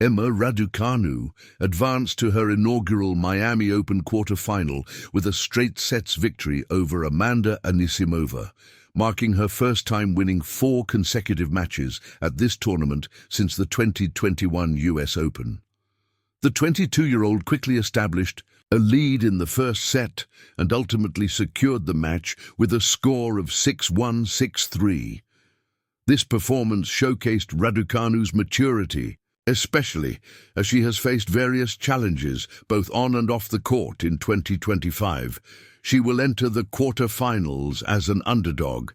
Emma Raducanu advanced to her inaugural Miami Open quarterfinal with a straight sets victory over Amanda Anisimova, marking her first time winning 4 consecutive matches at this tournament since the 2021 US Open. The 22-year-old quickly established a lead in the first set and ultimately secured the match with a score of 6-1, 6-3. This performance showcased Raducanu's maturity, especially as she has faced various challenges both on and off the court in 2025. She will enter the quarter-finals as an underdog,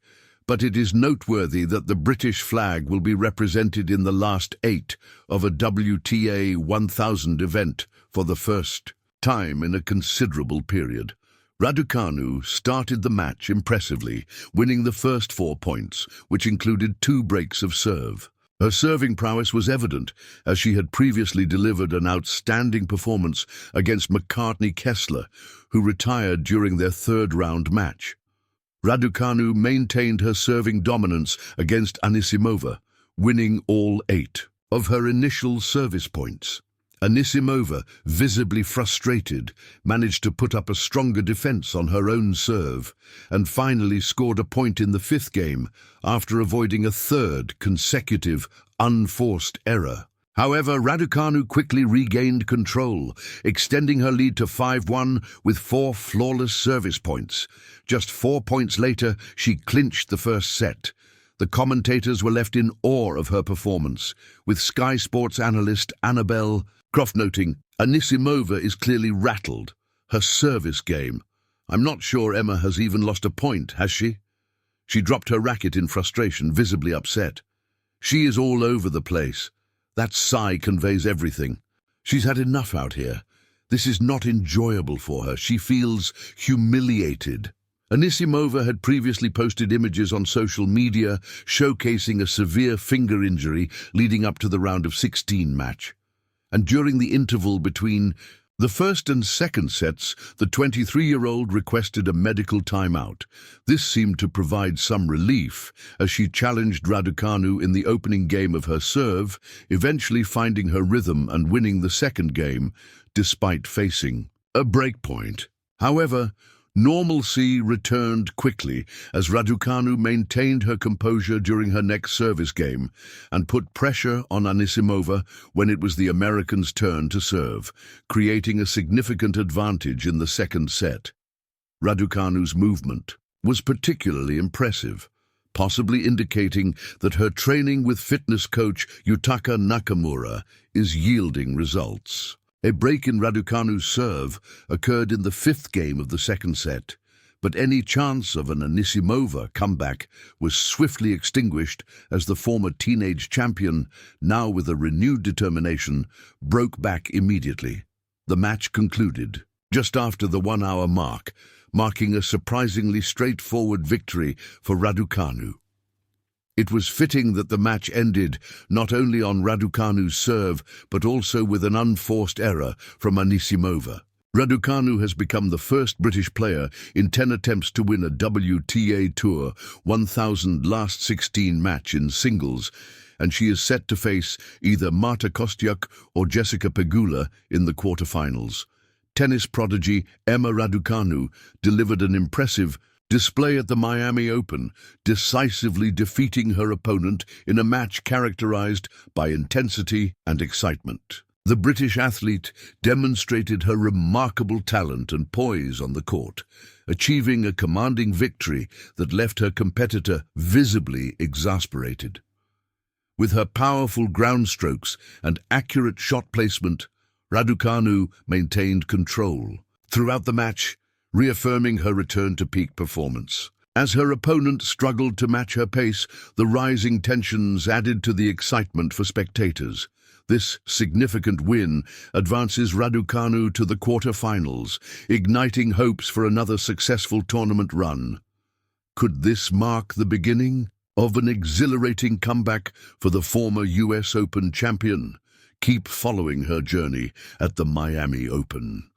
but it is noteworthy that the British flag will be represented in the last 8 of a WTA 1000 event for the first time in a considerable period. Raducanu started the match impressively, winning the first 4 points, which included 2 breaks of serve. Her serving prowess was evident, as she had previously delivered an outstanding performance against McCartney Kessler, who retired during their third-round match. Raducanu maintained her serving dominance against Anisimova, winning all 8 of her initial service points. Anisimova, visibly frustrated, managed to put up a stronger defense on her own serve and finally scored a point in the 5th game after avoiding a 3rd consecutive unforced error. However, Raducanu quickly regained control, extending her lead to 5-1 with 4 flawless service points. Just 4 points later, she clinched the first set. The commentators were left in awe of her performance, with Sky Sports analyst Annabelle Croft noting, "Anisimova is clearly rattled. Her service game. I'm not sure Emma has even lost a point, has she?" She dropped her racket in frustration, visibly upset. "She is all over the place. That sigh conveys everything. She's had enough out here. This is not enjoyable for her. She feels humiliated." Anisimova had previously posted images on social media showcasing a severe finger injury leading up to the round of 16 match. And during the interval between the first and second sets, the 23-year-old requested a medical timeout. This seemed to provide some relief as she challenged Raducanu in the opening game of her serve, eventually finding her rhythm and winning the second game, despite facing a breakpoint. However, normalcy returned quickly as Raducanu maintained her composure during her next service game and put pressure on Anisimova when it was the Americans' turn to serve, creating a significant advantage in the second set. Raducanu's movement was particularly impressive, possibly indicating that her training with fitness coach Yutaka Nakamura is yielding results. A break in Raducanu's serve occurred in the 5th game of the second set, but any chance of an Anisimova comeback was swiftly extinguished as the former teenage champion, now with a renewed determination, broke back immediately. The match concluded just after the 1-hour mark, marking a surprisingly straightforward victory for Raducanu. It was fitting that the match ended not only on Raducanu's serve, but also with an unforced error from Anisimova. Raducanu has become the first British player in 10 attempts to win a WTA Tour 1000 last 16 match in singles, and she is set to face either Marta Kostyuk or Jessica Pegula in the quarterfinals. Tennis prodigy Emma Raducanu delivered an impressive display at the Miami Open, decisively defeating her opponent in a match characterized by intensity and excitement. The British athlete demonstrated her remarkable talent and poise on the court, achieving a commanding victory that left her competitor visibly exasperated. With her powerful ground strokes and accurate shot placement, Raducanu maintained control throughout the match, reaffirming her return to peak performance. As her opponent struggled to match her pace, the rising tensions added to the excitement for spectators. This significant win advances Raducanu to the quarterfinals, igniting hopes for another successful tournament run. Could this mark the beginning of an exhilarating comeback for the former US Open champion? Keep following her journey at the Miami Open.